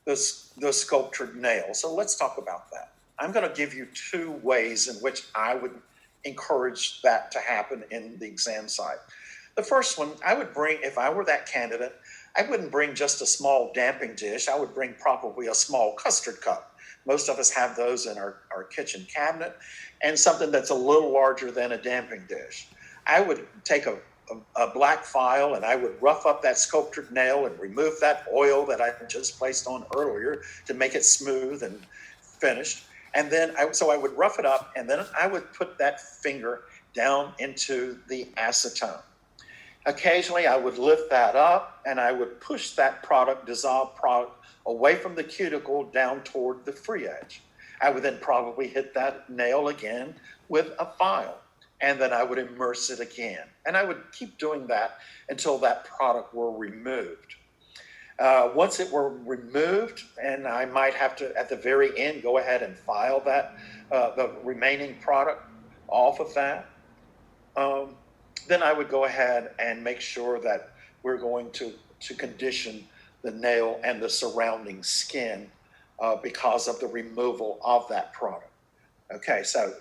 the sculptured nail. So let's talk about that. I'm going to give you two ways in which I would encourage that to happen in the exam site. The first one, I would bring, if I were that candidate, I wouldn't bring just a small damping dish. I would bring probably a small custard cup. Most of us have those in our kitchen cabinet, and something that's a little larger than a damping dish. I would take a black file and I would rough up that sculptured nail and remove that oil that I just placed on earlier to make it smooth and finished. And then I would rough it up, and then I would put that finger down into the acetone. Occasionally, I would lift that up and I would push that dissolved product, away from the cuticle down toward the free edge. I would then probably hit that nail again with a file, and then I would immerse it again. And I would keep doing that until that product were removed. Once it were removed, and I might have to, at the very end, go ahead and file that, the remaining product off of that. Then I would go ahead and make sure that we're going to condition the nail and the surrounding skin because of the removal of that product. Okay, so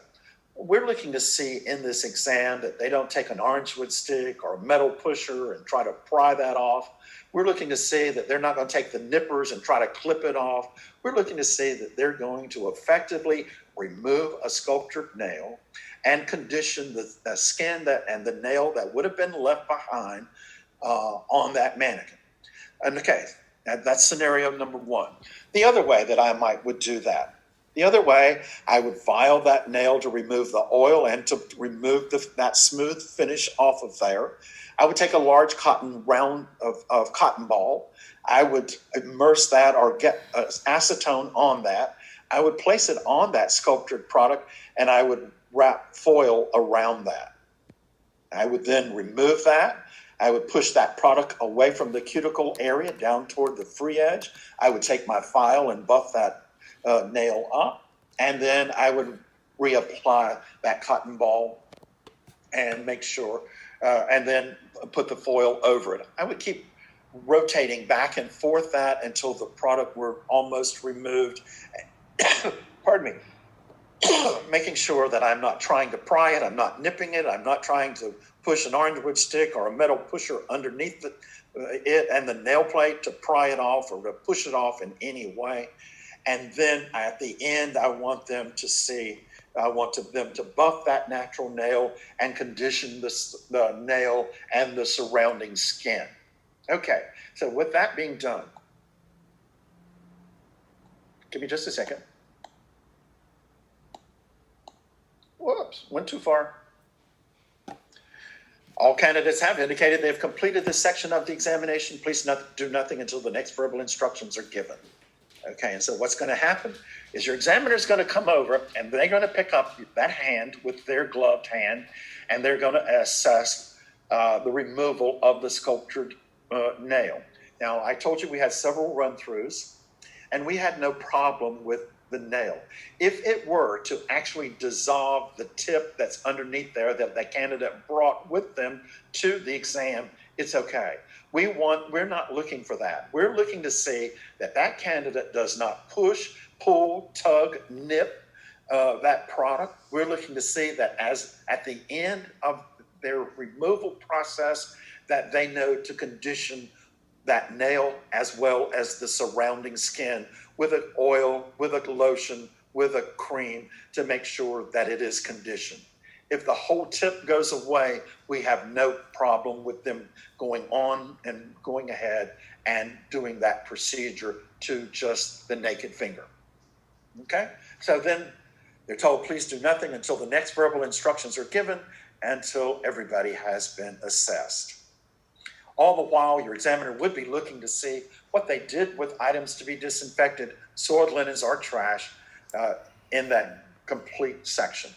we're looking to see in this exam that they don't take an orange wood stick or a metal pusher and try to pry that off. We're looking to see that they're not going to take the nippers and try to clip it off. We're looking to see that they're going to effectively remove a sculptured nail and condition the skin and the nail that would have been left behind on that mannequin. And okay, that's scenario number one. The other way that I would do that, the other way, I would file that nail to remove the oil and to remove that smooth finish off of there. I would take a large cotton round of cotton ball. I would immerse that or get acetone on that. I would place it on that sculptured product, and I would wrap foil around that. I would then remove that. I would push that product away from the cuticle area down toward the free edge. I would take my file and buff that nail up, and then I would reapply that cotton ball and make sure, and then put the foil over it. I would keep rotating back and forth that until the product were almost removed. Pardon me. Making sure that I'm not trying to pry it, I'm not nipping it, I'm not trying to push an orange wood stick or a metal pusher underneath it and the nail plate to pry it off or to push it off in any way. And then at the end, I want them to buff that natural nail and condition the nail and the surrounding skin. Okay, so with that being done, give me just a second. Whoops, went too far. All candidates have indicated they've completed this section of the examination. Please do nothing until the next verbal instructions are given. Okay, and so what's going to happen is your examiner is going to come over and they're going to pick up that hand with their gloved hand, and they're going to assess the removal of the sculptured nail. Now, I told you we had several run-throughs, and we had no problem with the nail. If it were to actually dissolve the tip that's underneath there that the candidate brought with them to the exam, it's okay. We're not looking for that. We're looking to see that candidate does not push, pull, tug, nip that product. We're looking to see that as at the end of their removal process, that they know to condition that nail as well as the surrounding skin with an oil, with a lotion, with a cream to make sure that it is conditioned. If the whole tip goes away, we have no problem with them going on and going ahead and doing that procedure to just the naked finger. Okay? So then they're told, please do nothing until the next verbal instructions are given, until everybody has been assessed. All the while, your examiner would be looking to see what they did with items to be disinfected, soiled linens or trash, in that complete section.